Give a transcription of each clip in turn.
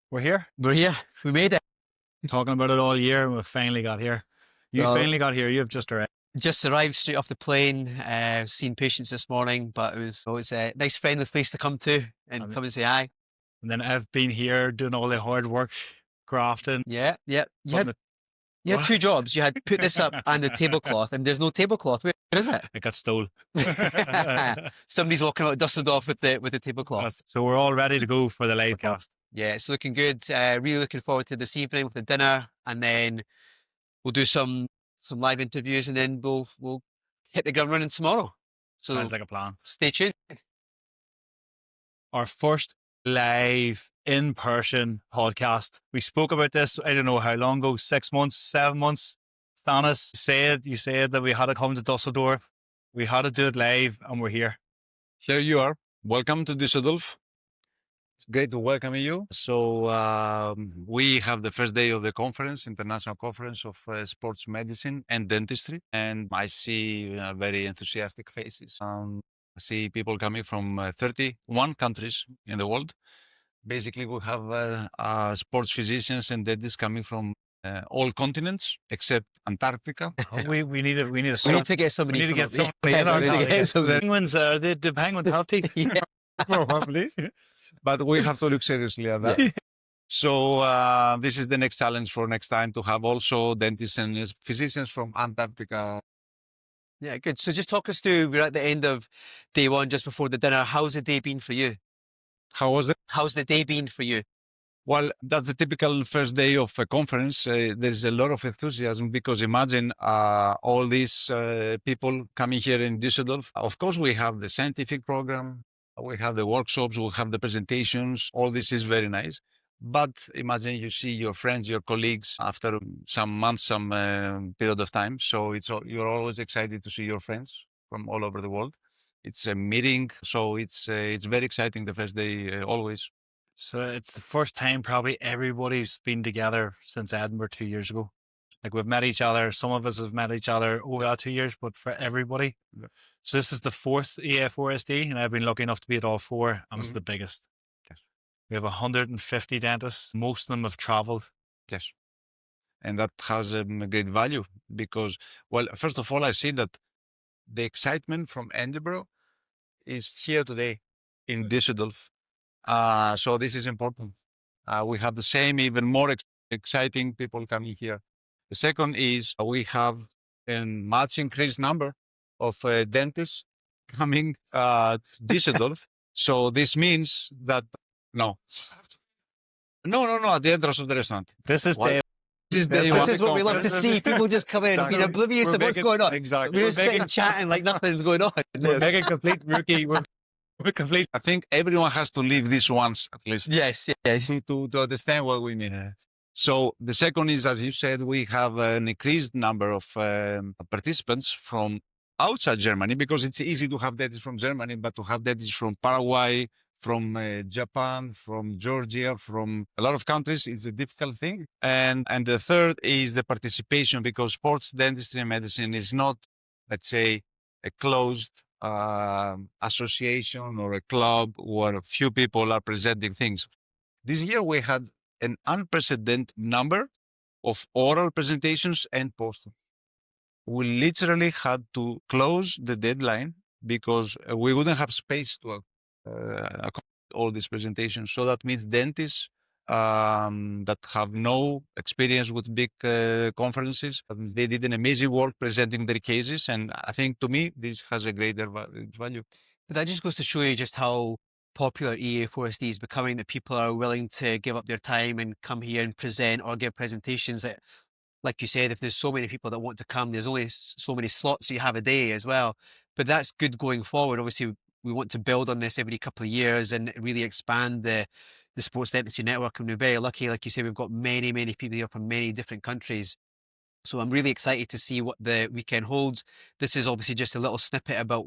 We're here. We're here. We made it. Talking about it all year, and we finally got here. You finally got here. You've just arrived. Just arrived straight off the plane. Seen patients this morning, but it was always a nice, friendly place to come to and come and say hi. And then I've been here doing all the hard work, grafting. Yeah. You had two jobs. You had put this up and the tablecloth, and there's no tablecloth. Where is it? It got stole. Somebody's walking out of Düsseldorf with the tablecloth. So we're all ready to go for the live cast. Yeah, it's looking good. Really looking forward to this evening with the dinner, and then we'll do some live interviews, and then we'll hit the ground running tomorrow. So sounds like a plan. Stay tuned. Our first live in-person podcast. We spoke about this, I don't know how long ago, 6 months, 7 months. Thanos, you said that we had to come to Düsseldorf. We had to do it live, and we're here. Here you are. Welcome to Düsseldorf. It's great to welcome you. So we have the first day of the conference, International Conference of Sports Medicine and Dentistry. And I see very enthusiastic faces. I see people coming from 31 countries in the world. Basically, we have sports physicians and dentists coming from all continents except Antarctica. We need to We need to get somebody. We need to get somebody in our the penguins. The penguins have teeth. Yeah. Probably. But we have to look seriously at that. So this is the next challenge for next time, to have also dentists and physicians from Antarctica. Yeah, good. So just talk us through, we're at the end of day one, just before the dinner. How's the day been for you? How was it? How's the day been for you? Well, that's the typical first day of a conference. There's a lot of enthusiasm because imagine all these people coming here in Düsseldorf. Of course, we have the scientific program, we have the workshops, we have the presentations. All this is very nice. But imagine you see your friends, your colleagues after some months, some period of time. So you're always excited to see your friends from all over the world. It's a meeting, so it's very exciting the first day always. So it's the first time probably everybody's been together since Edinburgh 2 years ago. Like, we've met each other. Some of us have met each other over 2 years, but for everybody. Yeah. So this is the fourth EA4SD, and I've been lucky enough to be at all four, and it's the biggest. Yes. We have 150 dentists. Most of them have travelled. Yes. And that has a great value because, well, first of all, I see that the excitement from Edinburgh is here today in Düsseldorf. So this is important. We have the same, even more exciting people coming here. The second is we have a much increased number of dentists coming to Düsseldorf. So this means that, no, at the entrance of the restaurant. This is the This is what we love to see. People just come in, being oblivious of what's going on. Exactly. We're just sitting chatting like nothing's going on. We're making complete rookie. We're complete. I think everyone has to live this once at least. Yes. To understand what we mean. So the second is, as you said, we have an increased number of participants from outside Germany, because it's easy to have dentists from Germany, but to have dentists from Paraguay, from Japan, from Georgia, from a lot of countries, it's a difficult thing. And the third is the participation, because sports dentistry and medicine is not, let's say, a closed association or a club where a few people are presenting things. This year we had an unprecedented number of oral presentations and posters. We literally had to close the deadline because we wouldn't have space to accommodate all these presentations. So that means dentists that have no experience with big conferences, they did an amazing work presenting their cases. And I think, to me, this has a greater value. But that just goes to show you just how popular EA4SD is becoming, that people are willing to give up their time and come here and present or give presentations. That, like you said, if there's so many people that want to come, there's only so many slots you have a day as well. But that's good going forward. Obviously, we want to build on this every couple of years and really expand the sports dentistry network. And we're very lucky, like you say, we've got many people here from many different countries. So I'm really excited to see what the weekend holds. This is obviously just a little snippet about,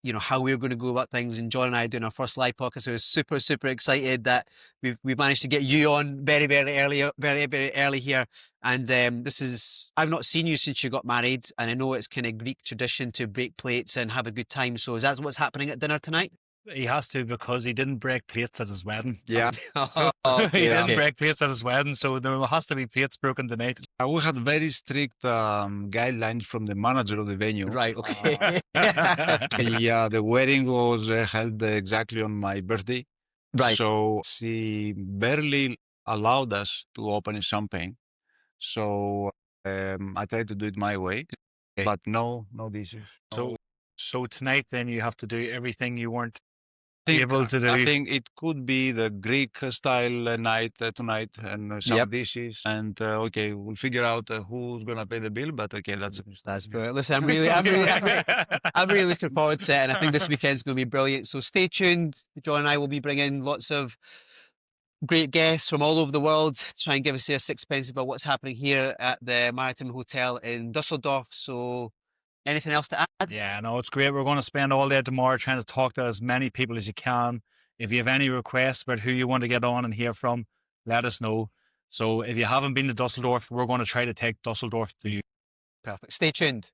you know, how we're going to go about things. And John and I are doing our first live podcast. So I was super excited that we managed to get you on very early here. And I've not seen you since you got married, and I know it's kind of Greek tradition to break plates and have a good time. So is that what's happening at dinner tonight? He has to because he didn't break plates at his wedding. Yeah. So, He yeah. didn't break plates at his wedding, so there has to be plates broken tonight. We had very strict guidelines from the manager of the venue. Right, okay. Yeah, the wedding was held exactly on my birthday. Right. So she barely allowed us to open champagne. So I tried to do it my way, but no dishes. So tonight, then you have to do everything you weren't think- able to do. I think it could be the Greek style night tonight and some Yep. dishes. And okay, we'll figure out who's gonna pay the bill. But okay, that's Brilliant. Listen, I'm really looking forward to it, and I think this weekend's going to be brilliant. So stay tuned. John and I will be bringing lots of great guests from all over the world to try and give us their sixpence about what's happening here at the Maritime Hotel in Düsseldorf. So anything else to add? Yeah, no, it's great. We're going to spend all day tomorrow trying to talk to as many people as you can. If you have any requests about who you want to get on and hear from, let us know. So if you haven't been to Düsseldorf, we're going to try to take Düsseldorf to you. Perfect. Stay tuned.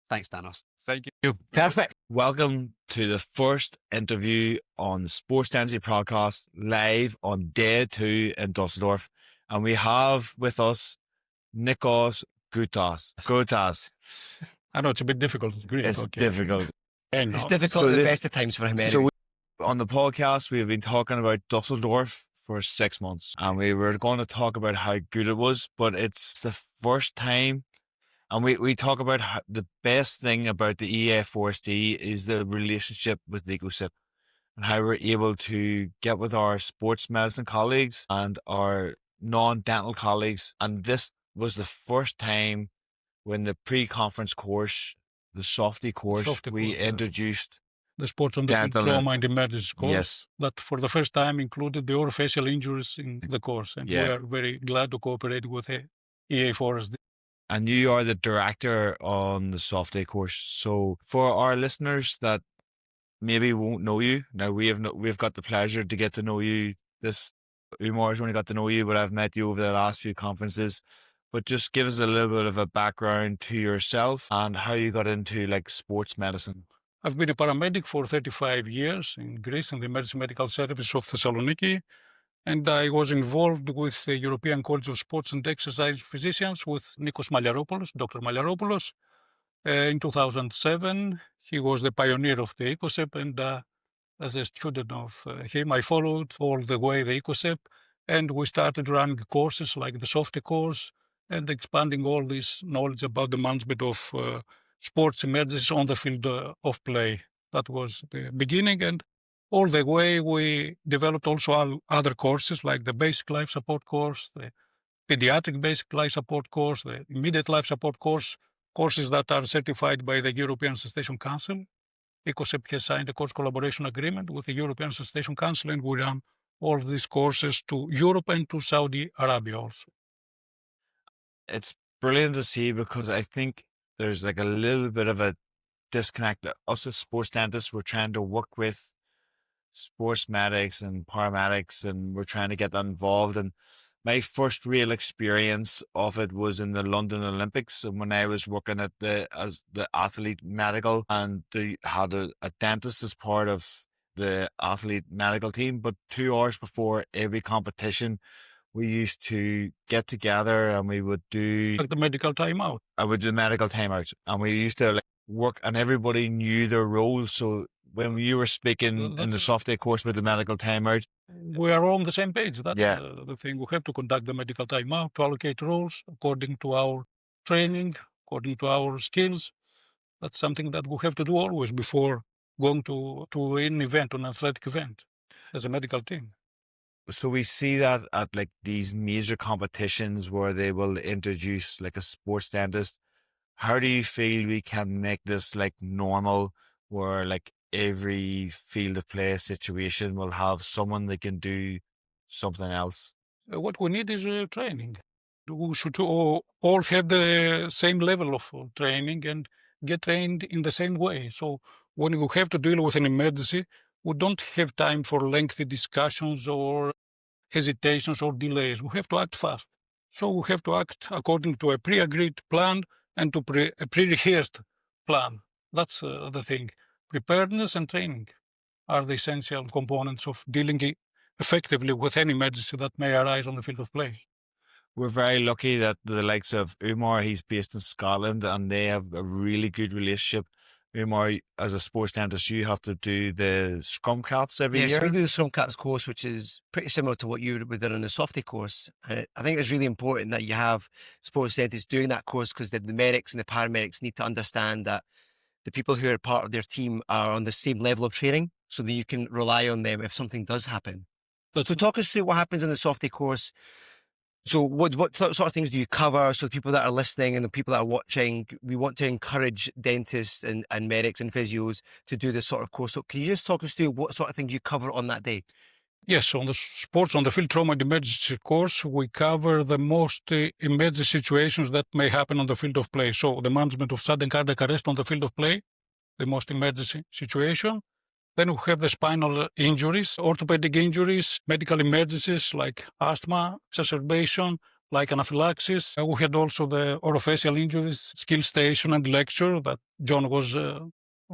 Thanks, Thanos. Thank you. Perfect. Welcome to the first interview on the Sports Dentistry podcast live on day 2 in Düsseldorf. And we have with us Nikos Gkourtsas. I know it's a bit difficult. It's Greek. It's okay. difficult. I know. It's difficult So at the this- best of times for him. So on the podcast, we've been talking about Düsseldorf for 6 months, and we were going to talk about how good it was, but it's the first time, and we talk about how the best thing about the EA4SD is the relationship with ECOSEP and how we're able to get with our sports medicine colleagues and our non-dental colleagues. And this was the first time when the pre-conference course, the Softy course, Softy we course, yeah. introduced The sports on the Dental trauma and emergency course Yes. that for the first time included the orofacial injuries in the course. And we Yeah. are very glad to cooperate with EA4SD. And you are the director on the soft day course. So for our listeners that maybe won't know you, now we've got the pleasure to get to know you. Umar's only got to know you, but I've met you over the last few conferences. But just give us a little bit of a background to yourself and how you got into like sports medicine. I've been a paramedic for 35 years in Greece in the Emergency Medical Service of Thessaloniki. And I was involved with the European College of Sports and Exercise Physicians with Nikos Malliaropoulos, Dr. Malliaropoulos. In 2007, he was the pioneer of the ECOSEP, and as a student of him, I followed all the way the ECOSEP, and we started running courses like the Softy course and expanding all this knowledge about the management of sports emergencies on the field of play. That was the beginning, and all the way we developed also other courses like the basic life support course, the pediatric basic life support course, the immediate life support course, courses that are certified by the European Resuscitation Council. ECOSEP has signed a course collaboration agreement with the European Resuscitation Council, and we run all these courses to Europe and to Saudi Arabia also. It's brilliant to see because I think there's like a little bit of a disconnect. Us as sports dentists, we're trying to work with sports medics and paramedics, and we're trying to get that involved. And my first real experience of it was in the London Olympics, and when I was working at as the athlete medical, and they had a dentist as part of the athlete medical team. But 2 hours before every competition, we used to get together and we would do Like the medical timeout. I would do medical timeouts, and we used to like work, and everybody knew their roles. So when you were speaking in the That's- soft day course with the medical timeout, We are all on the same page. That's Yeah. the thing. We have to conduct the medical timeout to allocate roles according to our training, according to our skills. That's something that we have to do always before going to an event, an athletic event, as a medical team. so we see that at like these major competitions where they will introduce like a sports dentist. How do you feel we can make this like normal, where like every field of play situation will have someone that can do something else? What we need is training. We should all have the same level of training and get trained in the same way. So when we have to deal with an emergency, we don't have time for lengthy discussions or hesitations or delays. We have to act fast. So we have to act according to a pre-agreed plan and to a pre-rehearsed plan. That's the thing. preparedness and training are the essential components of dealing effectively with any emergency that may arise on the field of play. We're very lucky that the likes of Umar, he's based in Scotland, and they have a really good relationship. Umar, as a sports dentist, you have to do the scrum caps every Yes, year. we do the scrum caps course, which is pretty similar to what you did in the softy course. I think it's really important that you have sports dentists doing that course, because the medics and the paramedics need to understand that the people who are part of their team are on the same level of training, so that you can rely on them if something does happen. But So talk us through what happens in the softy course. So what sort of things do you cover? So the people that are listening and the people that are watching, we want to encourage dentists and medics and physios to do this sort of course. So can you just talk us through what sort of things you cover on that day? yes, on the sports on the field trauma and emergency course, we cover the most emergency situations that may happen on the field of play. So the management of sudden cardiac arrest on the field of play, the most emergency situation. Then we have the spinal injuries, orthopedic injuries, medical emergencies like asthma, exacerbation, like anaphylaxis. We had also the orofacial injuries, skill station and lecture that John was on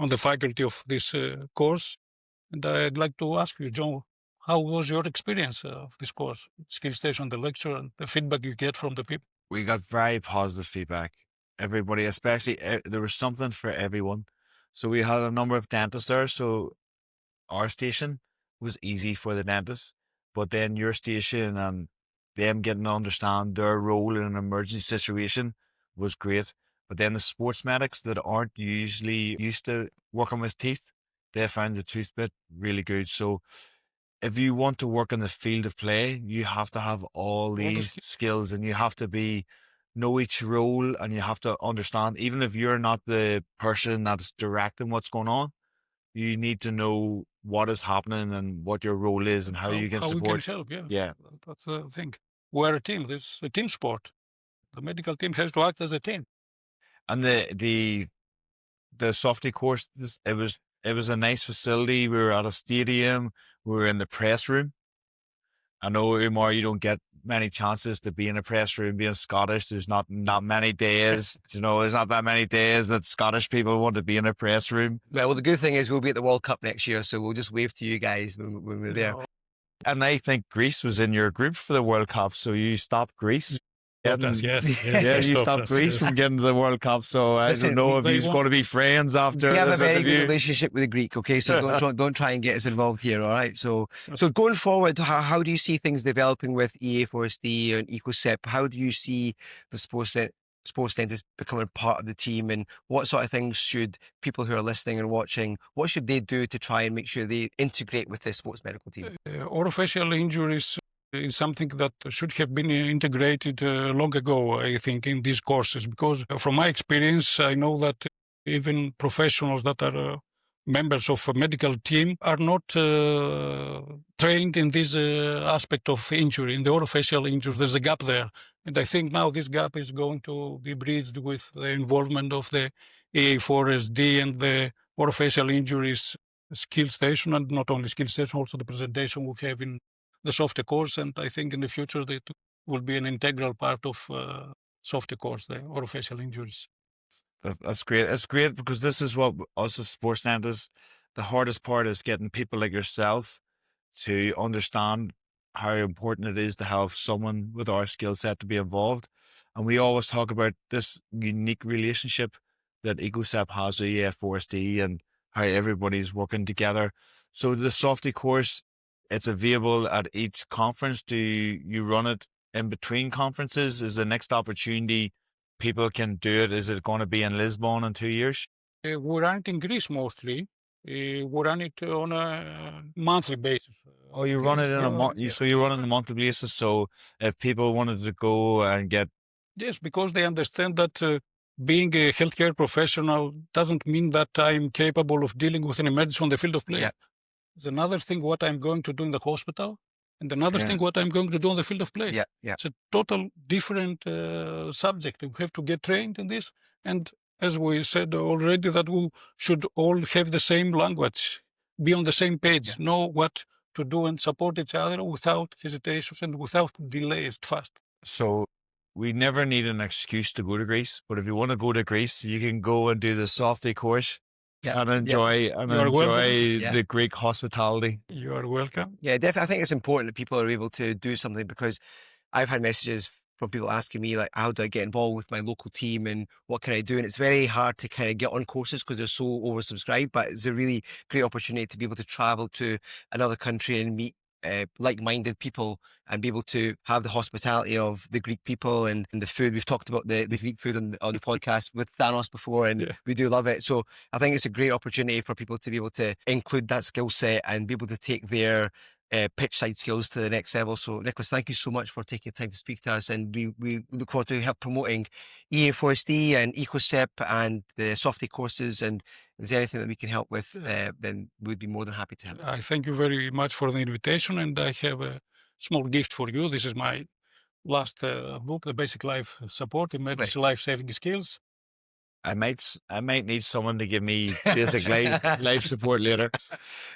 the faculty of this course. And I'd like to ask you, John, how was your experience of this course, skill station, the lecture, and the feedback you get from the people? We got very positive feedback. Everybody, especially, there was something for everyone. So we had a number of dentists there. So our station was easy for the dentist, but then your station and them getting to understand their role in an emergency situation was great. But then the sports medics that aren't usually used to working with teeth, they found the tooth bit really good. So if you want to work in the field of play, you have to have all these skills, and you have to know each role, and you have to understand, even if you're not the person that's directing what's going on, you need to know what is happening and what your role is and how you can support. How we can help, Yeah. That's the thing. We're a team. This is a team sport. The medical team has to act as a team. And the softy course, it was a nice facility. We were at a stadium. We were in the press room. I know, Umar, you don't get many chances to be in a press room. Being Scottish, there's not many days. There's not that many days that Scottish people want to be in a press room. Well, the good thing is we'll be at the World Cup next year, so we'll just wave to you guys when we're there. And I think Greece was in your group for the World Cup, so you stopped Greece. Yes. Yeah, you stopped Greece from getting to the World Cup. So I don't know if he's going to be friends after We have a this very interview. good relationship with the Greek, okay? So don't try and get us involved here, all right? So going forward, how do you see things developing with EA4SD and ECOSEP? How do you see the sports dentists becoming part of the team, and what sort of things should people who are listening and watching, what should they do to try and make sure they integrate with the sports medical team? Orofacial injuries is something that should have been integrated long ago, I think, in these courses, because from my experience, I know that even professionals that are members of a medical team are not trained in this aspect of injury, in the orofacial injury. There's a gap there. And I think now this gap is going to be bridged with the involvement of the EA4SD and the orofacial injuries skill station, and not only skill station, also the presentation we have in the softy course. And I think in the future that will be an integral part of softy course, the orofacial injuries. That's great. It's great because this is what us as sports dentists, the hardest part is getting people like yourself to understand how important it is to have someone with our skill set to be involved. And we always talk about this unique relationship that ECOSEP has with EA4SD and how everybody's working together. So the softy course, it's available at each conference. Do you run it in between conferences? Is the next opportunity people can do it? Is it going to be in Lisbon in 2 years? We run it in Greece mostly. We run it on a monthly basis. Oh, you run it in a month. So you run it on a monthly basis. So if people wanted to go and get... Yes, because they understand that being a healthcare professional doesn't mean that I'm capable of dealing with an emergency on the field of play. Yeah. It's another thing what I'm going to do in the hospital, and another thing what I'm going to do on the field of play. Yeah. It's a total different subject. We have to get trained in this. And as we said already, that we should all have the same language, be on the same page, know what to do and support each other without hesitations and without delays fast. So we never need an excuse to go to Greece, but if you want to go to Greece, you can go and do the softy course. Yeah. and enjoy You are welcome. the Greek hospitality. You are welcome. Yeah, definitely. I think it's important that people are able to do something, because I've had messages from people asking me, like, how do I get involved with my local team and what can I do? And it's very hard to kind of get on courses because they're so oversubscribed, but it's a really great opportunity to be able to travel to another country and meet like-minded people and be able to have the hospitality of the Greek people and the food. We've talked about the Greek food on the podcast with Thanos before, and we do love it. So I think it's a great opportunity for people to be able to include that skill set and be able to take their pitch side skills to the next level. So Nikos, thank you so much for taking the time to speak to us, and we look forward to help promoting EA4SD and ECOSEP and the Softy courses, and if there's anything that we can help with, then we'd be more than happy to help. I thank you very much for the invitation, and I have a small gift for you. This is my last book, The Basic Life Support, Emergency Life Saving Skills. I might need someone to give me basic life support later.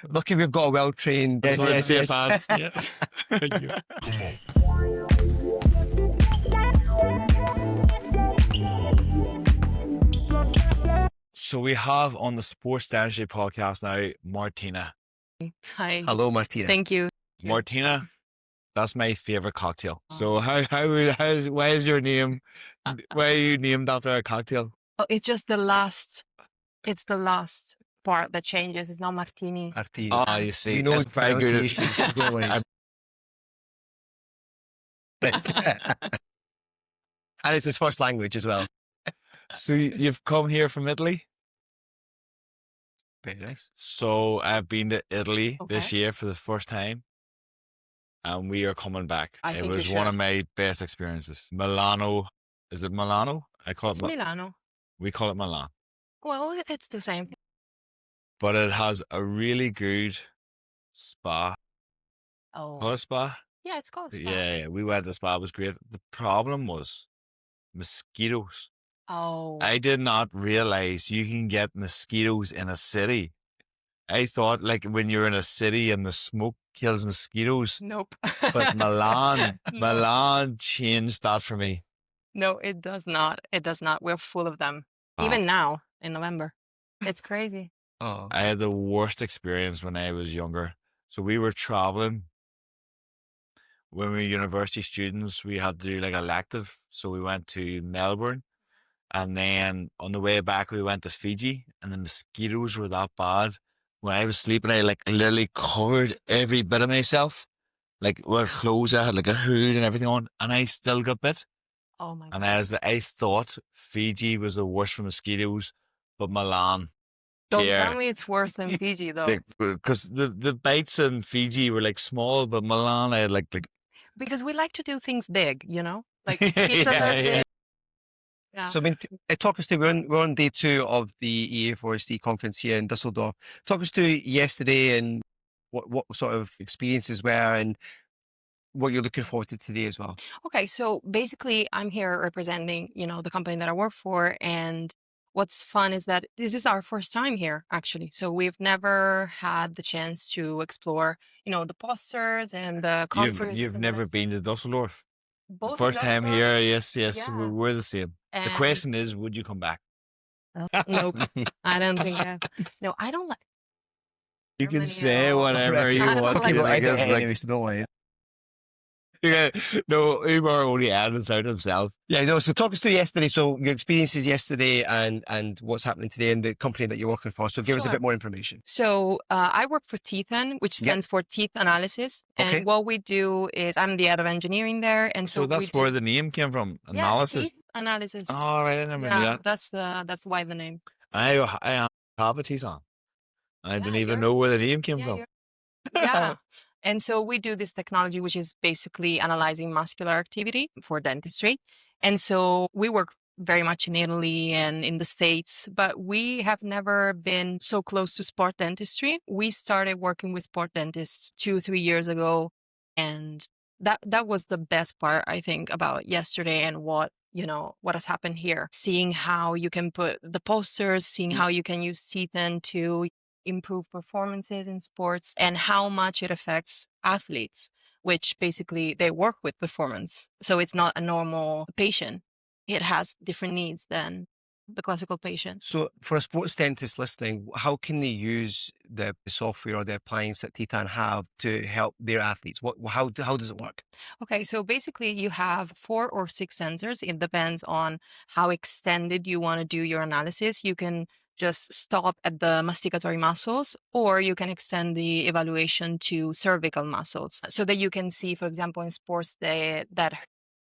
Lucky we've got a well-trained Safe hands. Yeah. Thank you. So we have on the Sports Dentistry podcast now, Martina. Hi. Hello, Martina. Thank you. Martina, that's my favorite cocktail. So why is your name? Why are you named after a cocktail? Oh, it's just the last. It's the last part that changes. It's not Martini. Martina. Ah, you see, You know that's very good. pronunciations. Don't worry. And it's his first language as well. So you've come here from Italy? Very nice. So I've been to Italy this Okay. year for the first time, and we are coming back. I It think you was one of should. my best experiences. Milano, is it Milano? I call It's it. Milano. We call it Milan, Well, it's the same. but it has a really good spa. Oh. Call it spa? Yeah, it's called spa. Yeah, we went to spa. It was great. The problem was mosquitoes. Oh. I did not realize you can get mosquitoes in a city. I thought like when you're in a city and the smoke kills mosquitoes, Nope. but Milan, No. Milan changed that for me. No, it does not. It does not. We're full of them. Wow. Even now in November. It's crazy. Oh. I had the worst experience when I was younger. So we were traveling. When we were university students, we had to do like elective. So we went to Melbourne. And then on the way back, we went to Fiji, and the mosquitoes were that bad. When I was sleeping, I like literally covered every bit of myself. Like with clothes, I had like a hood and everything on, and I still got bit. Oh my And God. I thought Fiji was the worst for mosquitoes, but Milan. Don't care. tell me it's worse than Fiji though. Because the bites in Fiji were like small, but Milan, I had like Because we like to do things big, you know? Like Yeah, pizzas are yeah. big. Yeah. So, I mean, talk us to, we're on day 2 of the EA4SD conference here in Düsseldorf. Talk us to yesterday and what sort of experiences were and what you're looking forward to today as well. Okay, so basically I'm here representing, the company that I work for, and what's fun is that this is our first time here actually. So we've never had the chance to explore, the posters and the conference. You've and never been to Düsseldorf. both in First time Düsseldorf here, yes, Yeah. we're the same. The and- question is, would you come back? Nope, I don't think no, I don't like. You can Germany say at all. whatever you I don't want. like because I it. guess, like, so don't worry. yeah, no, Umar only added out himself. Yeah, no, so talk us through yesterday. So your experiences yesterday and what's happening today and the company that you're working for. So give us a Sure. bit more information. So I work for Teethan, which Yep. stands for Teeth Analysis. And Okay. what we do is I'm the head of engineering there. And so, So that's we where do, the name came from. yeah, Analysis. teeth analysis. All right, I never knew Yeah, that. that's why the name. I have a Teethan. I don't Yeah, even you're- know where the name came Yeah, from. you're- yeah. And so we do this technology, which is basically analyzing muscular activity for dentistry. And so we work very much in Italy and in the States, but we have never been so close to sport dentistry. We started working with sport dentists 2-3 years ago. And that was the best part, I think, about yesterday and what has happened here. Seeing how you can put the posters, seeing how you can use Teethan to improve performances in sports and how much it affects athletes, which basically they work with performance. So it's not a normal patient. It has different needs than the classical patient. So for a sports dentist listening, how can they use the software or the appliance that Teethan have to help their athletes? How does it work? Okay, so basically you have 4 or 6 sensors. It depends on how extended you want to do your analysis. You can just stop at the masticatory muscles, or you can extend the evaluation to cervical muscles so that you can see, for example, in sports that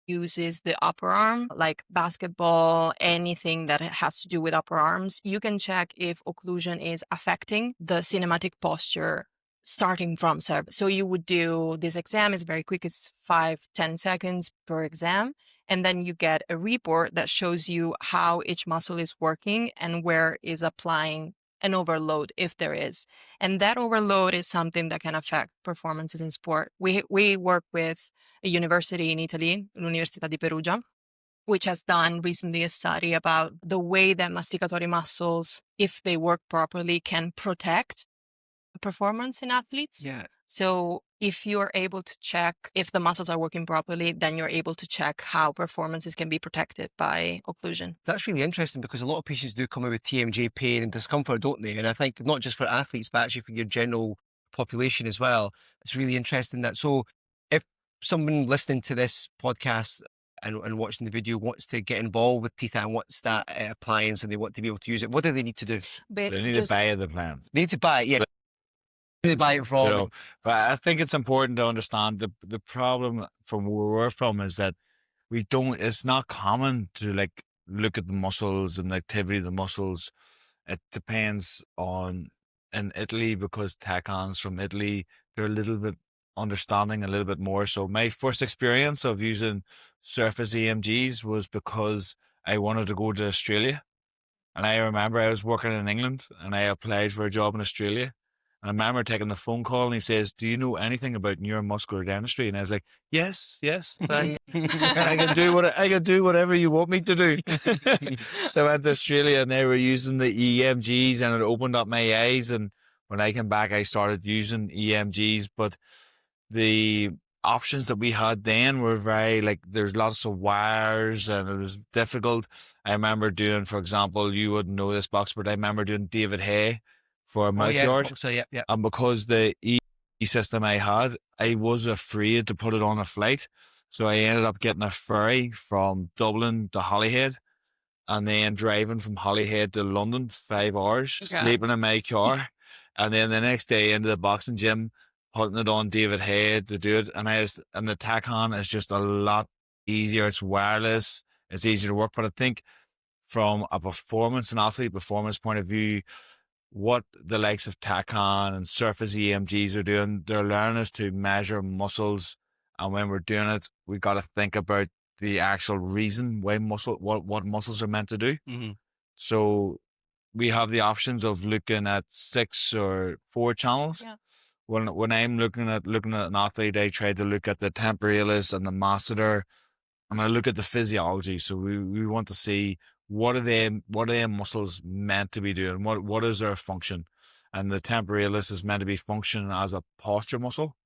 uses the upper arm, like basketball, anything that has to do with upper arms, you can check if occlusion is affecting the cinematic posture starting from cervix. So you would do this exam, is very quick, it's 5-10 seconds per exam. And then you get a report that shows you how each muscle is working and where is applying an overload, if there is. And that overload is something that can affect performances in sport. We work with a university in Italy, l'Università di Perugia, which has done recently a study about the way that masticatory muscles, if they work properly, can protect performance in athletes. Yeah. So if you're able to check if the muscles are working properly, then you're able to check how performances can be protected by occlusion. That's really interesting because a lot of patients do come in with TMJ pain and discomfort, don't they? And I think not just for athletes, but actually for your general population as well. It's really interesting that. So if someone listening to this podcast and watching the video wants to get involved with Teethan, wants that appliance and they want to be able to use it, what do they need to do? But They need to buy the plans. They need to buy it, yeah. They buy it from them. But I think it's important to understand the problem from where we're from is that it's not common to like look at the muscles and the activity of the muscles. It depends on in Italy, because Teethan's from Italy, they're a little bit understanding a little bit more. So my first experience of using surface EMGs was because I wanted to go to Australia. And I remember I was working in England and I applied for a job in Australia. And I remember taking the phone call and he says, "Do you know anything about neuromuscular dentistry?" And I was like, yes, I can do whatever you want me to do. So I went to Australia and they were using the EMGs and it opened up my eyes. And when I came back, I started using EMGs, but the options that we had then were very there's lots of wires and it was difficult. I remember doing, for example, you wouldn't know this box, but I remember doing David Hay for mouth yard. So yeah. And because the E system I had, I was afraid to put it on a flight. So I ended up getting a ferry from Dublin to Holyhead and then driving from Holyhead to London 5 hours, sleeping in my car. And then the next day into the boxing gym, putting it on David Hay to do it. And the Teethan is just a lot easier. It's wireless. It's easier to work. But I think from a performance and athlete performance point of view, what the likes of Teethan and surface EMGs are doing, they're learning us to measure muscles. And when we're doing it, we got to think about the actual reason why what muscles are meant to do. Mm-hmm. So we have the options of looking at 6 or 4 channels. Yeah. When I'm looking at an athlete, I try to look at the temporalis and the masseter, and I look at the physiology. So we want to see what are they muscles meant to be doing? What is their function? And the temporalis is meant to be functioning as a posture muscle,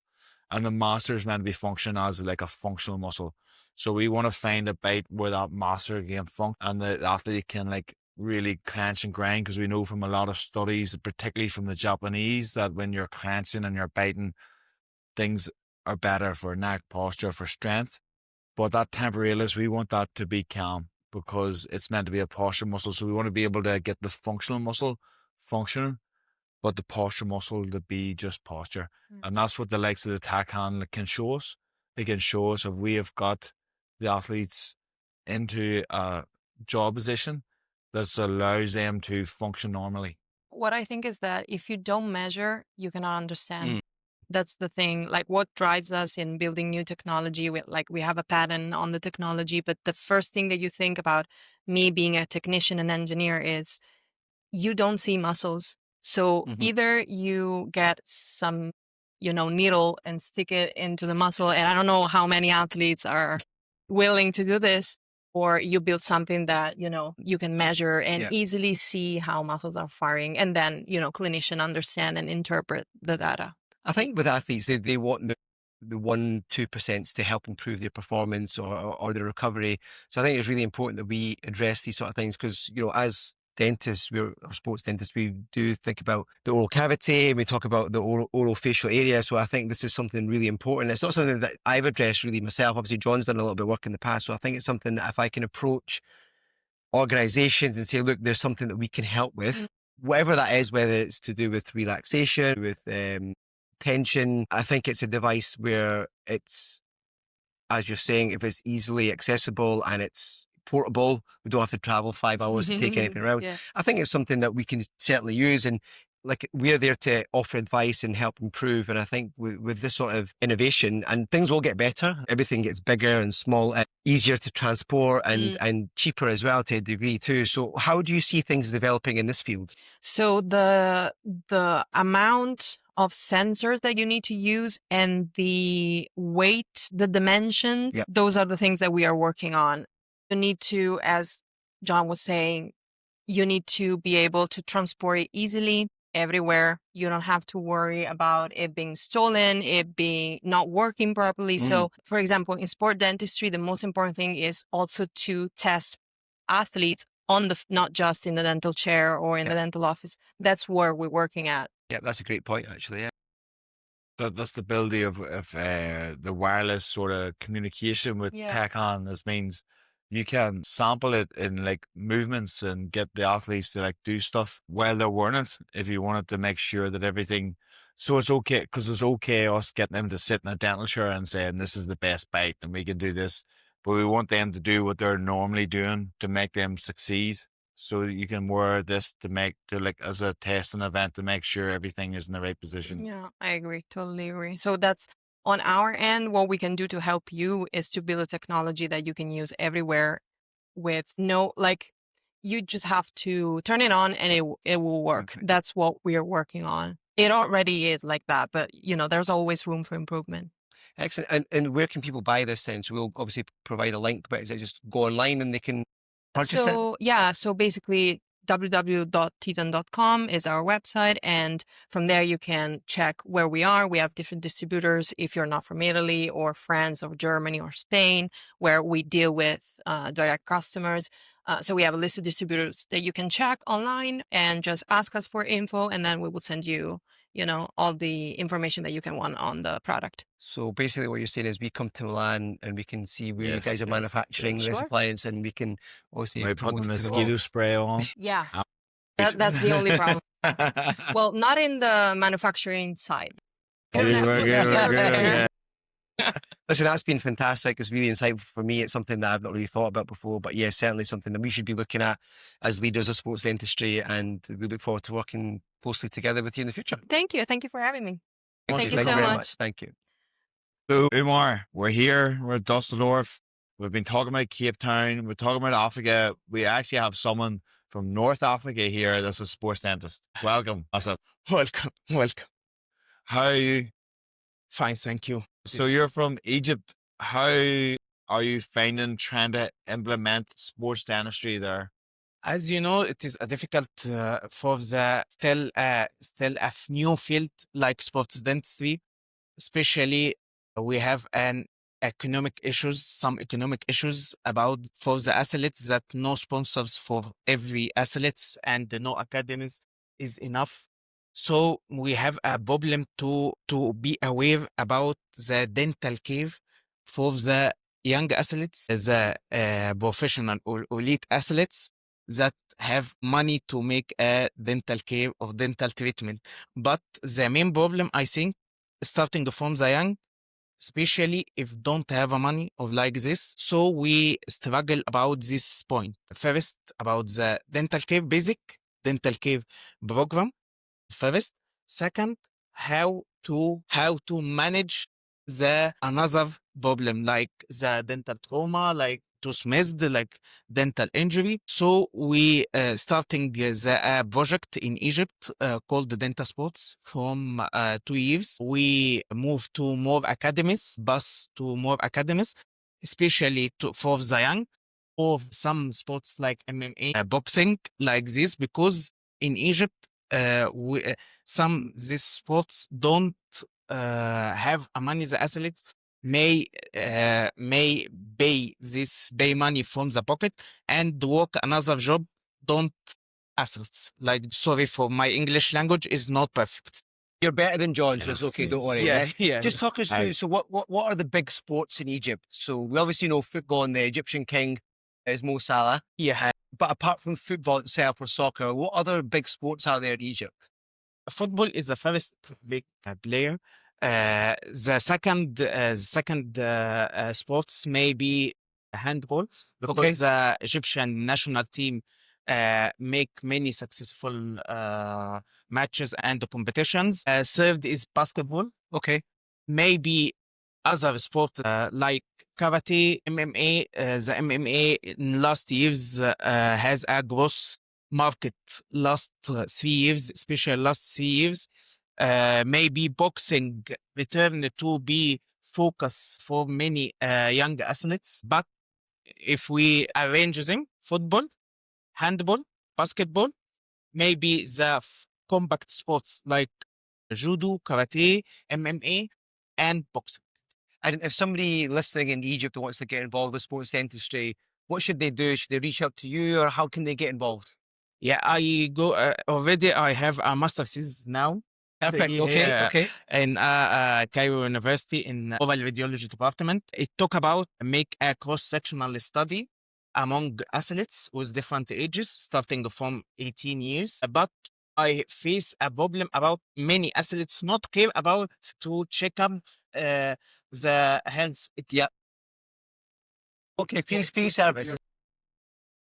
and the masseter is meant to be functioning as like a functional muscle. So we want to find a bite where that masseter can function and the athlete can really clench and grind, because we know from a lot of studies, particularly from the Japanese, that when you're clenching and you're biting, things are better for neck posture, for strength. But that temporalis, we want that to be calm because it's meant to be a posture muscle. So we want to be able to get the functional muscle functioning, but the posture muscle to be just posture. And that's what the likes of the Teethan can show us. They can show us if we have got the athletes into a job position that allows them to function normally. What I think is that if you don't measure, you cannot understand. That's the thing. What drives us in building new technology, we have a patent on the technology, but the first thing that you think about, me being a technician and engineer, is you don't see muscles. So either you get some, needle and stick it into the muscle, and I don't know how many athletes are willing to do this, or you build something that, you can measure and easily see how muscles are firing, and then, clinician understand and interpret the data. I think with athletes, they want the 1-2% to help improve their performance or their recovery. So I think it's really important that we address these sort of things because, you know, as dentists, or sports dentists, we do think about the oral cavity and we talk about the oral facial area. So I think this is something really important. It's not something that I've addressed really myself. Obviously, John's done a little bit of work in the past. So I think it's something that if I can approach organizations and say, look, there's something that we can help with, whatever that is, whether it's to do with relaxation, with tension, I think it's a device where it's, as you're saying, if it's easily accessible and it's portable, we don't have to travel 5 hours to take anything around. Yeah. I think it's something that we can certainly use, and like we're there to offer advice and help improve. And I think with this sort of innovation, and things will get better, everything gets bigger and smaller, easier to transport and cheaper as well to a degree too. So how do you see things developing in this field? So the amount of sensors that you need to use and the weight, the dimensions, Yep. those are the things that we are working on. You need to, as John was saying, you need to be able to transport it easily everywhere. You don't have to worry about it being stolen, it being not working properly. So, for example, in sport dentistry, the most important thing is also to test athletes on the, not just in the dental chair or in the dental office. That's where we're working at. Yeah, that's a great point, actually. Yeah. That's the ability of the wireless sort of communication with Teethan. This means you can sample it in like movements and get the athletes to like do stuff while they're wearing it if you wanted to make sure that everything. So it's okay, because it's okay us getting them to sit in a dental chair and saying this is the best bite and we can do this, but we want them to do what they're normally doing to make them succeed. So you can wear this to like as a testing event to make sure everything is in the right position. Yeah, I agree. Totally agree. So that's on our end. What we can do to help you is to build a technology that you can use everywhere with no, like, you just have to turn it on and it will work. Okay. That's what we are working on. It already is like that, but you know, there's always room for improvement. Excellent. And where can people buy this then? So we'll obviously provide a link, but is it just go online and they can purchase it? So yeah, so basically www.teethan.com is our website, and from there you can check where we are. We have different distributors if you're not from Italy or France or Germany or Spain, where we deal with direct customers. So we have a list of distributors that you can check online and just ask us for info, and then we will send you, you know, all the information that you can want on the product. So basically what you're saying is we come to Milan and we can see where you guys are Yes, manufacturing this Sure. appliance, and we can obviously We put the promote it to the mosquito world. spray on. Yeah, that's the only problem. Well, not in the manufacturing side. Listen, that's been fantastic. It's really insightful for me. It's something that I've not really thought about before, but yeah, certainly something that we should be looking at as leaders of sports dentistry, and we look forward to working closely together with you in the future. Thank you. Thank you for having me. Thank you Thank so very much. Thank you. So, Umar, we're here. We're at Düsseldorf. We've been talking about Cape Town. We're talking about Africa. We actually have someone from North Africa here that's a sports dentist. Welcome. Asad. Welcome. How are you? Fine, thank you. So you're from Egypt. How are you finding trying to implement sports dentistry there? As you know, it is difficult for the still a new field like sports dentistry, especially we have some economic issues about for the athletes, that no sponsors for every athletes and no academies is enough. So we have a problem to be aware about the dental care for the young athletes, the professional or elite athletes that have money to make a dental care or dental treatment. But the main problem, I think, starting from the young, especially if don't have a money of like this. So we struggle about this point. First, about the dental care, basic dental care program. First, second, how to manage the another problem like the dental trauma, like tooth missed, like dental injury. So we starting the project in Egypt called the Dental Sports from 2 years. We moved to more academies, especially for the young, or some sports like MMA, boxing, like this, because in Egypt, these sports don't have a money. The athletes may pay money from the pocket and work another job. Don't athletes, like, sorry for my English language is not perfect. You're better than John, so it's okay. Don't worry. Yeah, eh? yeah. Just talk us through. So, what are the big sports in Egypt? So, we obviously know football, and the Egyptian king is Mo Salah. Yeah. But apart from football itself or soccer, what other big sports are there in Egypt? Football is the first big player. The second sports may be handball, because the Egyptian national team make many successful matches and competitions. Third is basketball. Okay. Maybe other sports like karate, MMA. The MMA in last years has a gross market last 3 years, especially last 3 years. Maybe boxing returned to be focus for many young athletes. But if we arrange them, football, handball, basketball, maybe the compact sports like judo, karate, MMA, and boxing. And if somebody listening in Egypt wants to get involved with sports dentistry, what should they do? Should they reach out to you, or how can they get involved? Yeah, I go already. I have a master's thesis now. Perfect. Yeah, Okay. in Cairo University in oral radiology department. It talk about make a cross-sectional study among athletes with different ages, starting from 18 years. But I face a problem about many athletes not care about to check up the health. Yeah. Okay. Free service.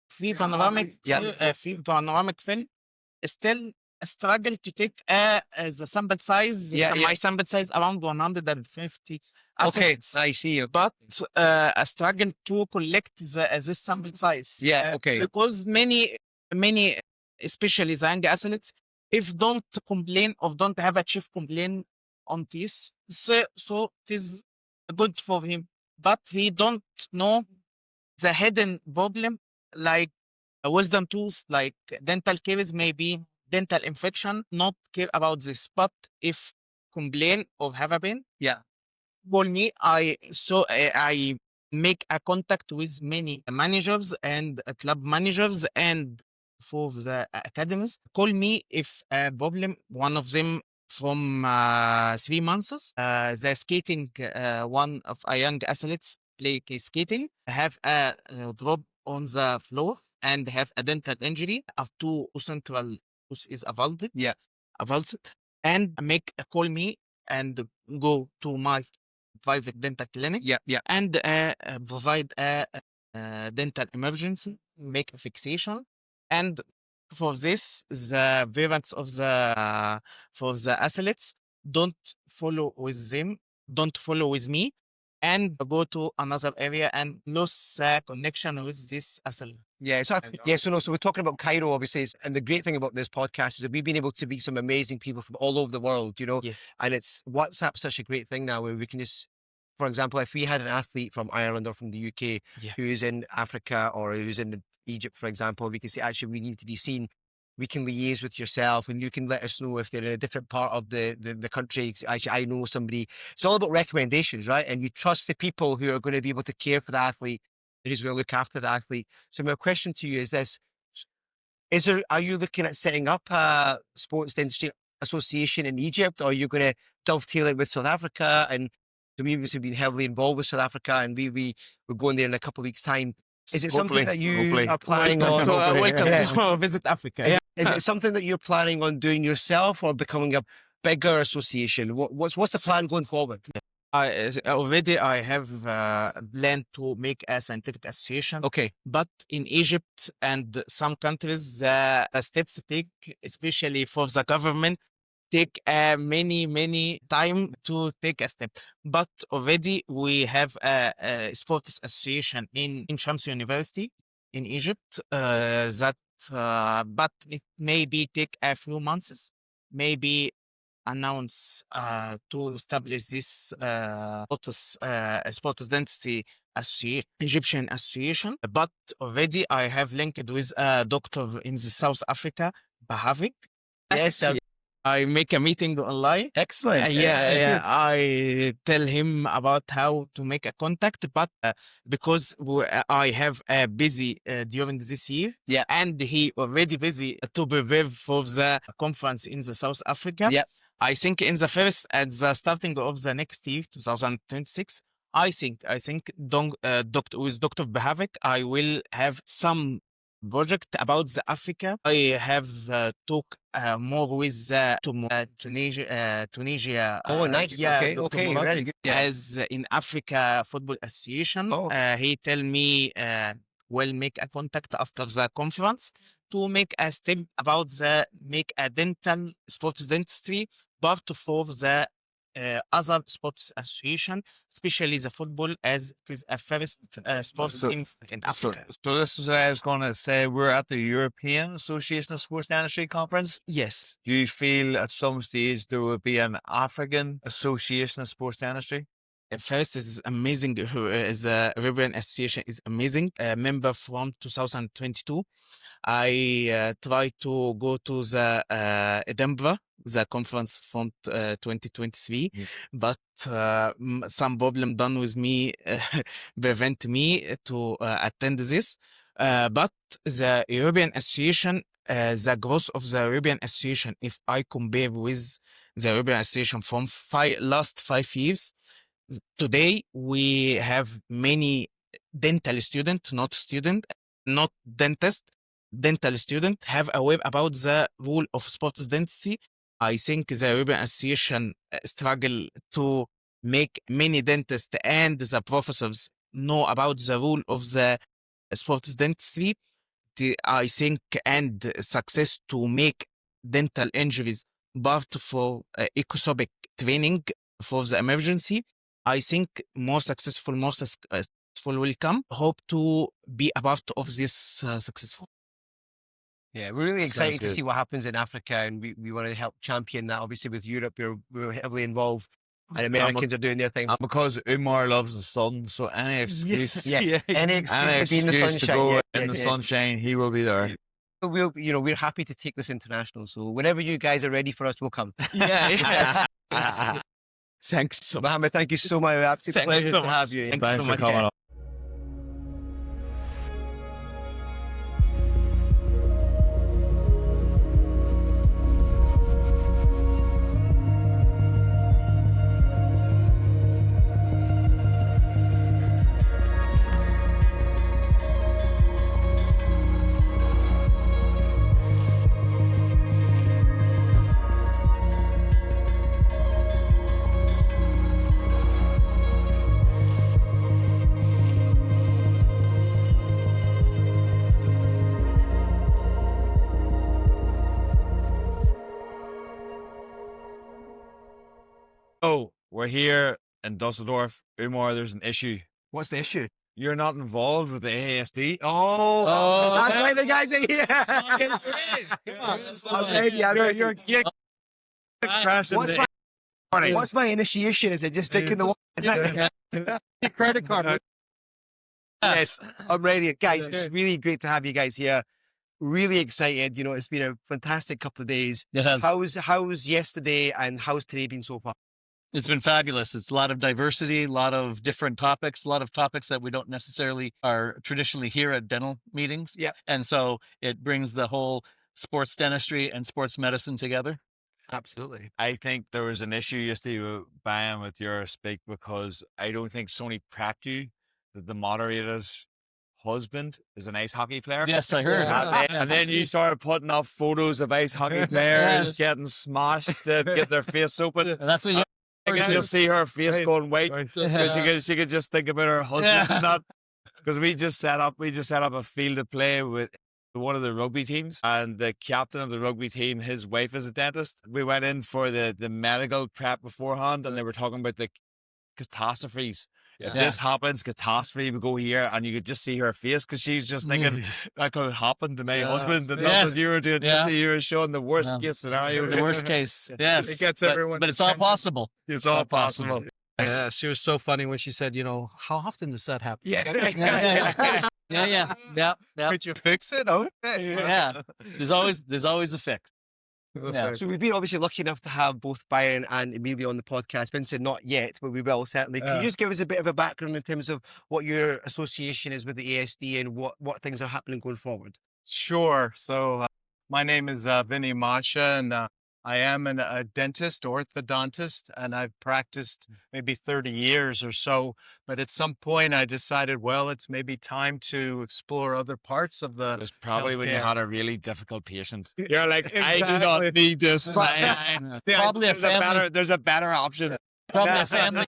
في panoramic في panoramic film still struggle to take the sample size. My sample size around 150 athletes. Okay, I see you. But I struggle to collect this sample size. Yeah, okay. Because many, especially the young athletes, if don't complain or don't have a chief complaint on this, so it is good for him. But he don't know the hidden problem, like wisdom tooth, like dental caries, maybe dental infection, not care about this. But if complain or have a pain, call me. I make a contact with many managers and club managers and for the academies. Call me if a problem. One of them from 3 months. The skating, one of a young athletes play skating, have a drop on the floor and have a dental injury up to central is avulsed. Yeah. Avulsed. And call me and go to my private dental clinic. Yeah. And provide a dental emergency, make a fixation. And for this, the parents of for the athletes don't follow with them, don't follow with me, and go to another area and lose connection with this athlete. Yeah, so we're talking about Cairo, obviously, and the great thing about this podcast is that we've been able to meet some amazing people from all over the world, you know, and it's WhatsApp's such a great thing now where we can just, for example, if we had an athlete from Ireland or from the UK who's in Africa or who's in Egypt, for example, we can say, actually, we need to be seen. We can liaise with yourself and you can let us know if they're in a different part of the country. Actually, I know somebody. It's all about recommendations, right? And you trust the people who are going to be able to care for the athlete and who's going to look after the athlete. So my question to you is this. Are you looking at setting up a sports dentistry association in Egypt, or are you going to dovetail it with South Africa? And so we've been heavily involved with South Africa, and we're going there in a couple of weeks' time. Is it something that you are planning on? Welcome to visit Africa. Yeah. Is it something that you're planning on doing yourself or becoming a bigger association? What's the plan going forward? Already I have planned to make a scientific association. Okay. But in Egypt and some countries, the steps take, especially for the government, take many time to take a step. But already we have a sports association in Shams University in Egypt but it maybe take a few months, maybe announce to establish this sports dentistry association, Egyptian association. But already I have linked with a doctor in the South Africa, Bahavik. Yes, I make a meeting online. Excellent. Yeah, Good. I tell him about how to make a contact, but because I have a busy during this year, Yeah. and he already busy to prepare for the conference in the South Africa. Yeah. I think in the first at the starting of the next year, 2026. I think Dr. with Dr. Behavik, I will have some project about the Africa. I have talked more with Tunisia. Oh, nice. Yeah, Okay. Dr. Okay. Murad Very good. Yeah. as in Africa Football Association. Oh. He tell me will make a contact after the conference to make a step about the make a dental sports dentistry part for the other sports association, especially the football, as it is a first sports So- in Africa. So this is what I was going to say. We're at the European Association of Sports Dentistry Conference. Yes. Do you feel at some stage there will be an African Association of Sports Dentistry? First, it is amazing. The European Association is amazing. A member from 2022. I tried to go to the Edinburgh, the conference from 2023, but some problem done with me prevent me to attend this. But the European Association, the growth of the European Association, if I compare with the European Association from last 5 years, today we have many dental student, not dentist, dental student have aware about the rule of sports dentistry. I think the European Association struggle to make many dentists and the professors know about the rule of the sports dentistry. I think and success to make dental injuries part for ECOSEP training for the emergency. I think more successful will come. Hope to be a part of this successful. Yeah, we're really Sounds excited to good. see what happens in Africa, and we want to help champion that. Obviously, with Europe, we're heavily involved, and Americans are doing their thing. And because Umar loves the sun, so any excuse, Yes, any excuse any to be in the excuse to sunshine. go Yeah, in yeah, the yeah. sunshine, he will be there. We're happy to take this international. So whenever you guys are ready for us, we'll come. Yeah. Thanks so much. Mohammed, thank you so much. Absolute Thanks pleasure so to much. have you. Thanks Thanks so for much. coming on. Oh, we're here in Düsseldorf. Umar, there's an issue. What's the issue? You're not involved with the ASD. Oh, that's why the guys are here. I'm ready. I'm ready. What's my initiation? Is it just taking the is that your credit card? Yes, I'm ready. Guys, it's really great to have you guys here. Really excited. You know, it's been a fantastic couple of days. It has. How's yesterday and how's today been so far? It's been fabulous. It's a lot of diversity, a lot of different topics, a lot of topics that we don't necessarily are traditionally here at dental meetings. Yeah. And so it brings the whole sports dentistry and sports medicine together. Absolutely. I think there was an issue yesterday with Byron with your speak because I don't think Sony prepped you that the moderator's husband is an ice hockey player. Yes, I heard. And then you started putting up photos of ice hockey players getting smashed to get their face open. And that's what you I can just see her face going white because she could just think about her husband and that. Because we just set up a field of play with one of the rugby teams, and the captain of the rugby team, his wife is a dentist. We went in for the medical prep beforehand, and they were talking about the catastrophes. If this happens, catastrophe, we go here, and you could just see her face because she's just thinking that could happen to my husband, and that's what you were doing. You were showing the worst case scenario. the worst case. Yes. It gets But- everyone But it's all possible. It's all possible. Yeah, she was so funny when she said, you know, how often does that happen? Yeah. Could you fix it? Oh, Yeah. There's always a fix. Yeah. So we've been obviously lucky enough to have both Byron and Emilio on the podcast. Vincent, not yet, but we will certainly. Can you just give us a bit of a background in terms of what your association is with the ASD and what things are happening going forward? Sure. So my name is Vinnie and I am a dentist, orthodontist, and I've practiced maybe 30 years or so. But at some point I decided, well, it's maybe time to explore other parts of the It was probably when you healthcare. had a really difficult patient. You're like, I do not need this. Probably a family. There's a better option. Probably a family.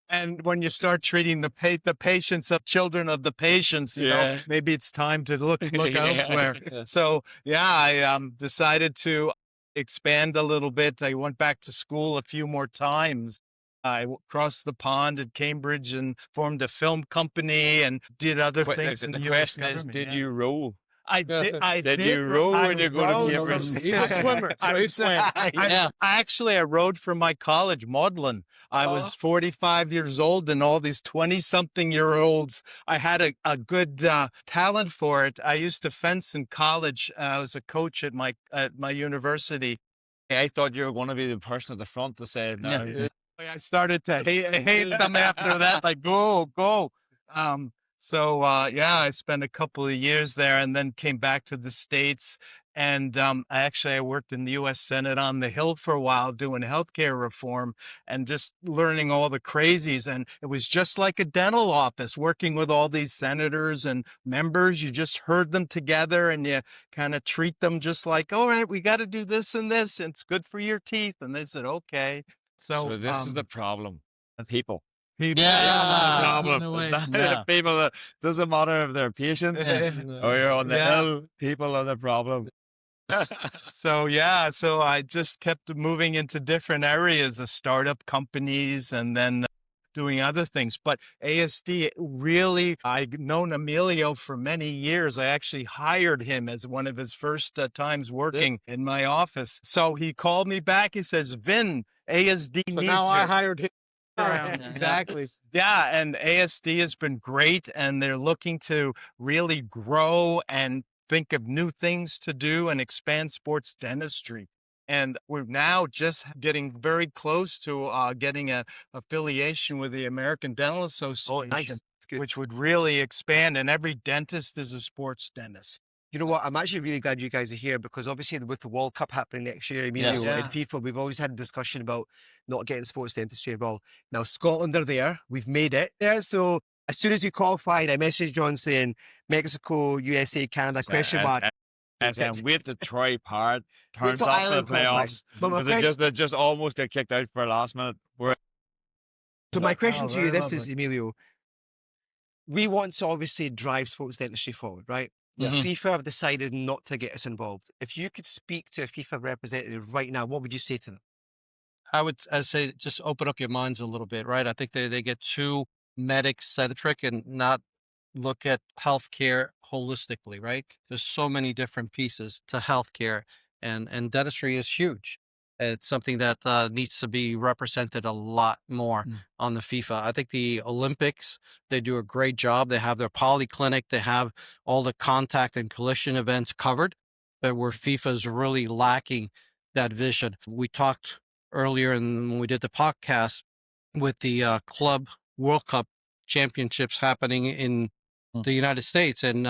And when you start treating the patients of children of the patients, you know, maybe it's time to look elsewhere. So I decided to expand a little bit. I went back to school a few more times. I crossed the pond at Cambridge and formed a film company and did other things. The in the US question is, government, did yeah. you row? I did. Did you row when you go to Cambridge? He's a swimmer. I rowed for my college, Magdalen. I was 45 years old, and all these 20-something-year-olds, I had a good talent for it. I used to fence in college. I was a coach at my university. I thought you were going to be the person at the front to say, no. Yeah. I started to hate them after that. Like, go. I spent a couple of years there and then came back to the States. And I worked in the U.S. Senate on the Hill for a while doing healthcare reform and just learning all the crazies. And it was just like a dental office, working with all these senators and members. You just herd them together and you kind of treat them just like, all right, we got to do this and this. And it's good for your teeth. And they said, okay. So this is the problem. People. Yeah. Problem. No way. It's not Yeah. the people that doesn't matter if they're patients or you're on the hill. People are the problem. So I just kept moving into different areas of startup companies and then doing other things. But ASD, really, I've known Emilio for many years. I actually hired him as one of his first times working in my office. So he called me back. He says, Vin, ASD needs now you. I hired him. Exactly. Yeah, and ASD has been great, and they're looking to really grow and think of new things to do and expand sports dentistry. And we're now just getting very close to getting an affiliation with the American Dental Association, Nice. Good. which would really expand. And every dentist is a sports dentist. You know what? I'm actually really glad you guys are here because obviously with the World Cup happening next year, Emilio, Yes. and FIFA, we've always had a discussion about not getting sports dentistry involved. Now, Scotland are there. We've made it there. So as soon as we qualified, I messaged John saying Mexico, USA, Canada, question mark. And wait till Troy Parrott turns till up for the Ireland qualifies. playoffs. But my Because they just almost got kicked out for last minute. So my question to you, very this is, Emilio, we want to obviously drive sports dentistry forward, right? Mhm. FIFA have decided not to get us involved. If you could speak to a FIFA representative right now, what would you say to them? I'd say just open up your minds a little bit, right? I think they get too medic-centric and not look at healthcare holistically, right? There's so many different pieces to healthcare, and dentistry is huge. It's something that needs to be represented a lot more on the FIFA. I think the Olympics, they do a great job. They have their polyclinic. They have all the contact and collision events covered, but where FIFA is really lacking that vision. We talked earlier when we did the podcast with the Club World Cup championships happening in the United States. And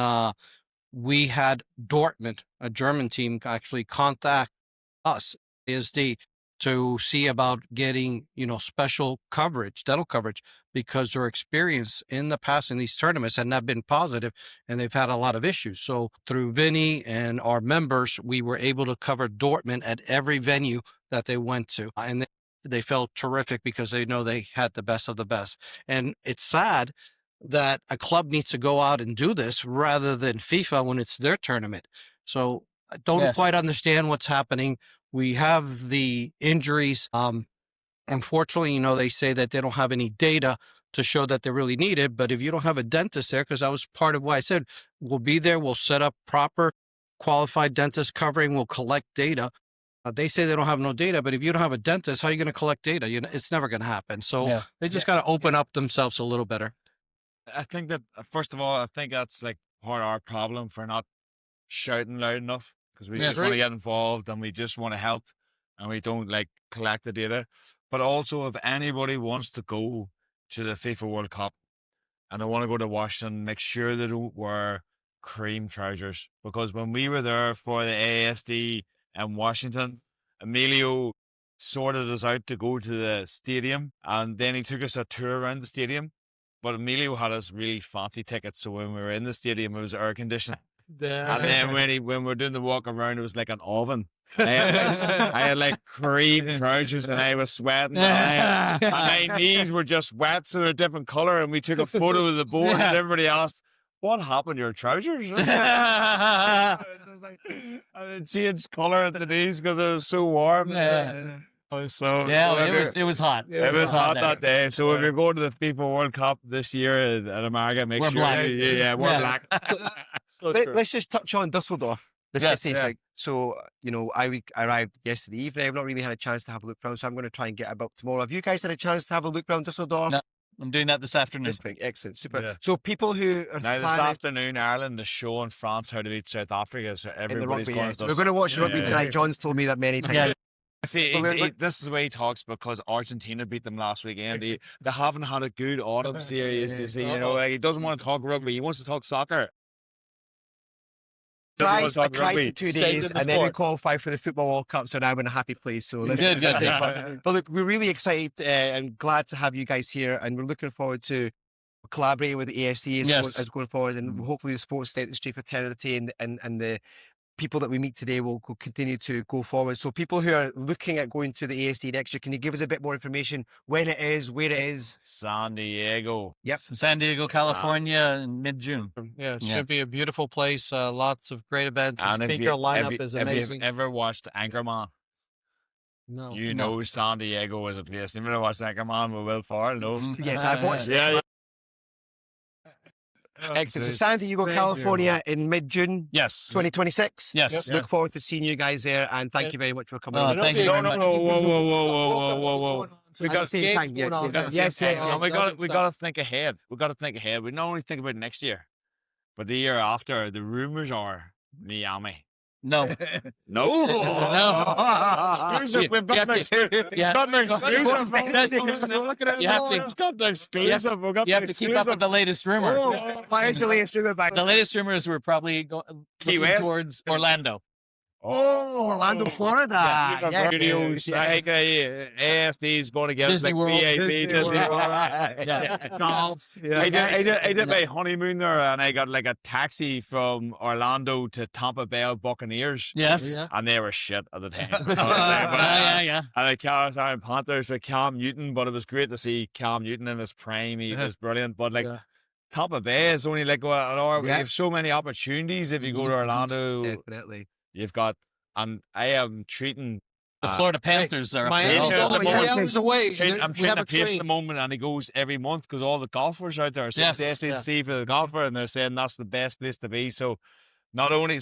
we had Dortmund, a German team, actually contact us, ASD, to see about getting, special coverage, dental coverage, because their experience in the past in these tournaments had not been positive and they've had a lot of issues. So through Vinnie and our members, we were able to cover Dortmund at every venue that they went to. And they felt terrific because they know they had the best of the best. And it's sad that a club needs to go out and do this rather than FIFA when it's their tournament. So I don't quite understand what's happening. We have the injuries. Unfortunately, they say that they don't have any data to show that they really need it. But if you don't have a dentist there, because that was part of why I said, we'll be there, we'll set up proper qualified dentist covering, we'll collect data. They say they don't have no data, but if you don't have a dentist, how are you going to collect data? It's never going to happen. So they just got to open up themselves a little better. I think that, first of all, I think that's like part of our problem for not shouting loud enough. because we Yeah, just want to get involved and we just want to help, and we don't like collect the data. But also, if anybody wants to go to the FIFA World Cup and they want to go to Washington, make sure they don't wear cream trousers, because when we were there for the ASD in Washington, Emilio sorted us out to go to the stadium, and then he took us a tour around the stadium. But Emilio had us really fancy tickets, so when we were in the stadium, it was air conditioned. And then when we were doing the walk around, it was like an oven. I had like cream trousers and I was sweating. And my knees were just wet, so they're a different color. And we took a photo of the board, and everybody asked, "What happened to your trousers?" And it changed color at the knees because it was so warm. It was hot. It was hot that day. So if Yeah. you're going to the FIFA World Cup this year in America, make We're sure black. we're black. Let's just touch on Düsseldorf, the Yes, city. yeah. Like, so, I arrived yesterday evening. I've not really had a chance to have a look around, so I'm going to try and get about tomorrow. Have you guys had a chance to have a look around Düsseldorf? No. I'm doing that this afternoon. This thing, excellent, super. Yeah. So people who are Now, this planning afternoon, Ireland is showing France how to beat South Africa. So in the everybody's rugby, going yeah. to We're going to watch rugby Yeah. tonight. John's told me that many times. Yeah. See, But we're- this is the way he talks because Argentina beat them last weekend. They haven't had a good autumn series. You see, like, he doesn't want to talk rugby. He wants to talk soccer. Doesn't want to I talk cried rugby. for 2 Saved days, in the and then we sport. qualified for the Football World Cup, so now I'm in a happy place. So let's Good, good. but look, we're really excited and glad to have you guys here, and we're looking forward to collaborating with the ESC as going forward, and hopefully the sports dentistry fraternity and the people that we meet today will continue to go forward. So people who are looking at going to the ASD next year, can you give us a bit more information when it is, where it is? San Diego. San Diego, California in mid-June. Yeah, it Yeah. should be a beautiful place. Lots of great events. The And speaker lineup is if amazing. you've ever watched Anchorman, No. you know San Diego is a place. You've never watched Anchorman with Will Ferrell, no? Yes, I've watched it. Yeah. Excellent. So San Diego, California in mid-June Yes. 2026. Yes. Look forward to seeing you guys there, and thank you very much for coming. Oh, on. thank you No, very no, much. no, whoa. We At got the same time, yes, going on. yes. And we got to think ahead. We got to think ahead. We not only think about next year, but the year after. The rumors are Miami. No. No. Exclusive. We've got an exclusive. You have to keep up with the latest rumor. Why is the latest rumor back? The latest rumor is we're probably looking West? towards Orlando. Oh, Orlando, Florida. Yeah, videos. I think ASD is going to get Disney like World. VAB, Disney World. World. Golf. I did my honeymoon there, and I got like a taxi from Orlando to Tampa Bay Buccaneers. Yes. Yeah. And they were shit at the time. Yeah. And I carried on Panthers with Cam Newton, but it was great to see Cam Newton in his prime. He was brilliant. But like Tampa Bay is only like an hour. We have so many opportunities if you go to Orlando. Definitely. You've got, and I am treating The Florida Panthers are up there Miami's also. also- 3 hours away. I'm We training have a a pace at train. the moment, and he goes every month because all the golfers out there. So Yes. it's the SEC for the golfer, and they're saying that's the best place to be. So not only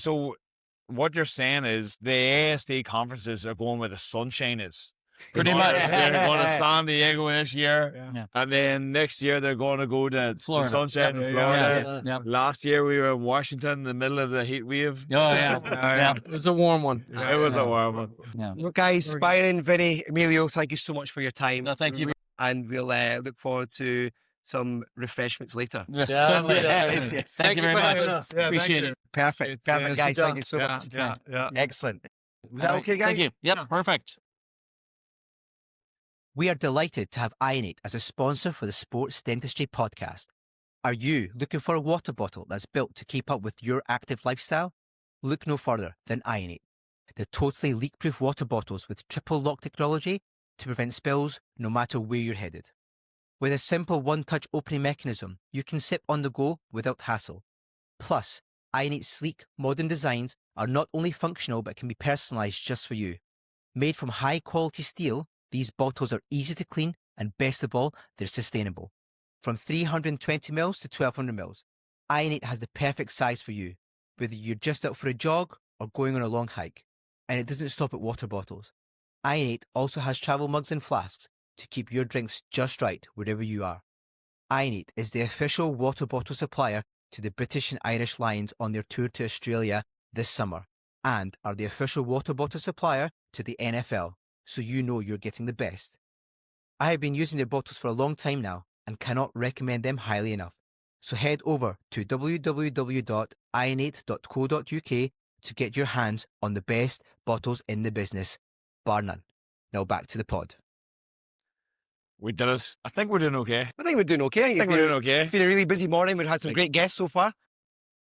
what you're saying is the ASD conferences are going where the sunshine is. Pretty They're much. going to San Diego this year, Yeah. and then next year they're going to go to Florida. the sunshine in Yeah, Florida. Yeah. Last year we were in Washington in the middle of the heat wave. Oh, yeah. Yeah. It was a warm one. It was a warm one. Look, guys, Byron, Vinnie, Emilio, thank you so much for your time. No, thank you. And we'll look forward to some refreshments later. Certainly. Yes. Thank you very for much. having us. Yeah, Appreciate thank it. Perfect. Perfect, guys. Thank you so much. Yeah. Excellent. Was that All right. okay, guys? Thank you. Yep, perfect. We are delighted to have Ionate as a sponsor for the Sports Dentistry podcast. Are you looking for a water bottle that's built to keep up with your active lifestyle? Look no further than Ionate, the totally leak-proof water bottles with triple lock technology to prevent spills no matter where you're headed. With a simple one-touch opening mechanism, you can sip on the go without hassle. Plus, Ionate's sleek, modern designs are not only functional but can be personalized just for you. Made from high-quality steel, these bottles are easy to clean, and best of all, they're sustainable. From 320 mils to 1200 mils, Ionate has the perfect size for you, whether you're just out for a jog or going on a long hike. And it doesn't stop at water bottles. Ionate also has travel mugs and flasks to keep your drinks just right wherever you are. Ionate is the official water bottle supplier to the British and Irish Lions on their tour to Australia this summer. and are the official water bottle supplier to the NFL, so you know you're getting the best. I have been using their bottles for a long time now and cannot recommend them highly enough. So head over to www.ionate.co.uk to get your hands on the best bottles in the business, bar none. Now back to the pod. We did it. I think we're doing okay. I think we're doing okay. I think we're doing okay. It's been a really busy morning. We've had some great guests so far.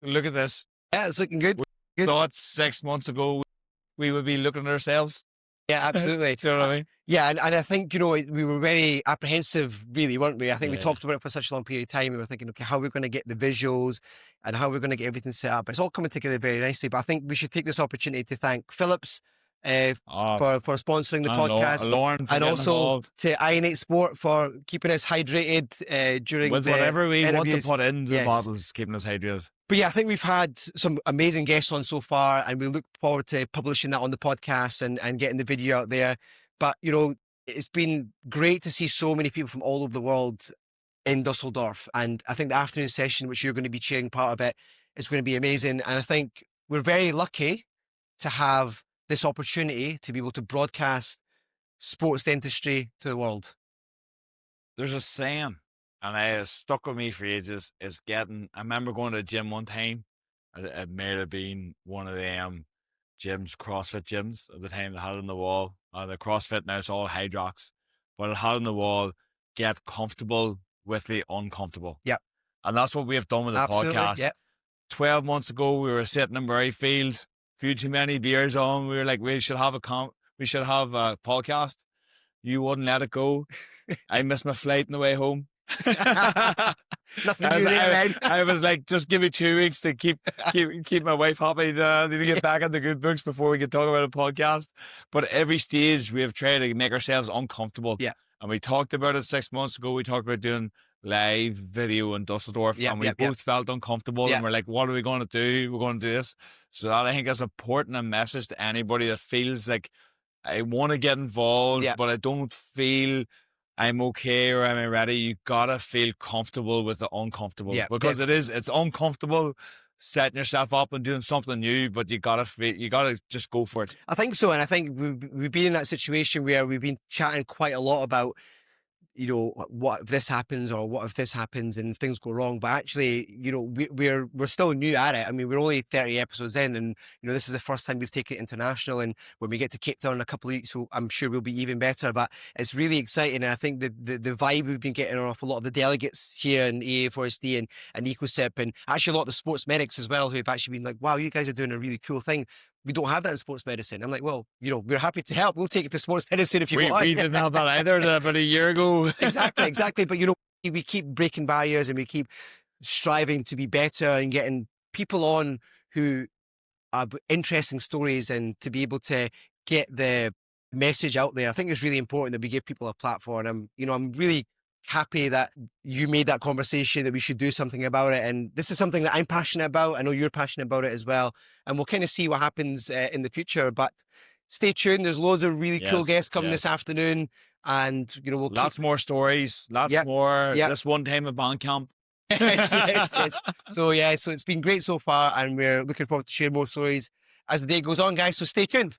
Look at this. Yeah, it's looking good. We thought 6 months ago we would be looking at ourselves. Yeah, absolutely. Do you know what I mean? Yeah, and I think, you know, we were very apprehensive, really, weren't we? I think we Yeah. talked about it for such a long period of time. We were thinking, okay, how are we going to get the visuals and how we're going to get everything set up? It's all coming together very nicely. But I think we should take this opportunity to thank Phillips for sponsoring the podcast. Lauren for And getting also involved. to Ionate Sport for keeping us hydrated during With the whatever we want interviews. to put in the Yes. bottles, keeping us hydrated. But yeah, I think we've had some amazing guests on so far, and we look forward to publishing that on the podcast and getting the video out there. But, you know, it's been great to see so many people from all over the world in Düsseldorf. And I think the afternoon session, which you're going to be chairing part of it, is going to be amazing. And I think we're very lucky to have this opportunity to be able to broadcast sports dentistry to the world. There's a saying, and it has stuck with me for ages. It's getting. I remember going to the gym one time. It may have been one of them gyms, CrossFit gyms at the time. They had it on the wall. The CrossFit now it's all Hydrox, but it had on the wall. Get comfortable with the uncomfortable. Yep. And that's what we have done with the Absolutely, podcast. yep. 12 months ago, we were sitting in Murrayfield, few too many beers on. We were like, we should have a podcast. You wouldn't let it go. I missed my flight on the way home. Nothing new there, man. I was like, just give me 2 weeks to keep my wife happy to get back in the good books before we can talk about a podcast. But at every stage, we have tried to make ourselves uncomfortable. Yeah. And we talked about it 6 months ago. We talked about doing live video in Düsseldorf, and we both felt uncomfortable. And we're like, what are we going to do? We're going to do this. So that I think is important a message to anybody that feels like I want to get involved, but I don't feel I'm okay or I'm ready. You gotta feel comfortable with the uncomfortable, because it's uncomfortable setting yourself up and doing something new, but you gotta just go for it. I think so, and I think we've been in that situation where we've been chatting quite a lot about, you know, what if this happens or what if this happens and things go wrong. But actually, you know, we're still new at it. I mean, we're only 30 episodes in, and you know, this is the first time we've taken it international. And when we get to Cape Town in a couple of weeks, I'm sure we'll be even better. But it's really exciting, and I think the vibe we've been getting off a lot of the delegates here in EA4SD and ECOSEP, and actually a lot of the sports medics as well, who have actually been like, "Wow, you guys are doing a really cool thing. We don't have that in sports medicine." I'm like, well, you know, we're happy to help. We'll take it to sports medicine if you want. We didn't have that either about a year ago. Exactly. But, you know, we keep breaking barriers and we keep striving to be better and getting people on who have interesting stories and to be able to get the message out there. I think it's really important that we give people a platform. I'm really happy that you made that conversation that we should do something about it, and this is something that I'm passionate about. I know you're passionate about it as well, and we'll kind of see what happens in the future. But stay tuned, there's loads of really cool guests coming this afternoon, and you know, lots more stories, lots more this one time at band camp. yes. So it's been great so far, and we're looking forward to share more stories as the day goes on, guys, so stay tuned.